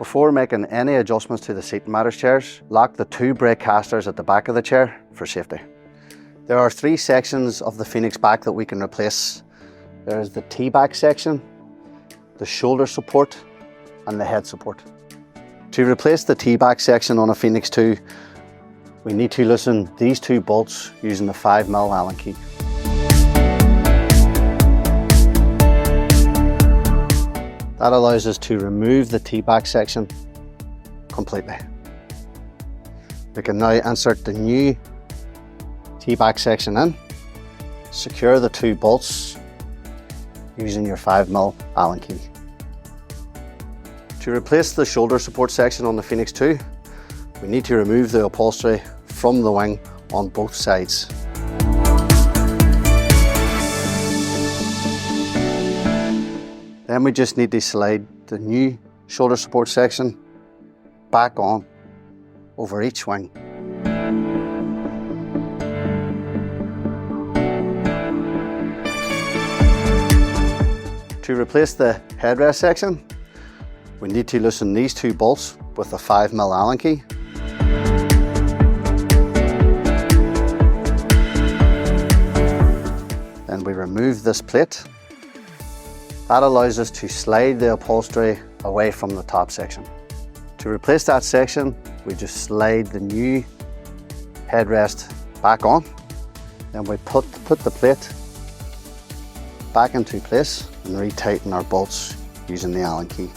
Before making any adjustments to the seating matters chairs, lock the 2 brake casters at the back of the chair for safety. There are 3 sections of the Phoenix back that we can replace. There's the T-back section, the shoulder support, and the head support. To replace the T-back section on a Phoenix 2, we need to loosen these 2 bolts using the 5mm Allen key. That allows us to remove the T-back section completely. We can now insert the new T-back section in, secure the 2 bolts using your 5mm Allen key. To replace the shoulder support section on the Phoenix 2, we need to remove the upholstery from the wing on both sides. Then we just need to slide the new shoulder support section back on over each wing. To replace the headrest section, we need to loosen these 2 bolts with the 5mm Allen key. Then we remove this plate. That allows us to slide the upholstery away from the top section. To replace that section, we just slide the new headrest back on. Then we put the plate back into place and retighten our bolts using the Allen key.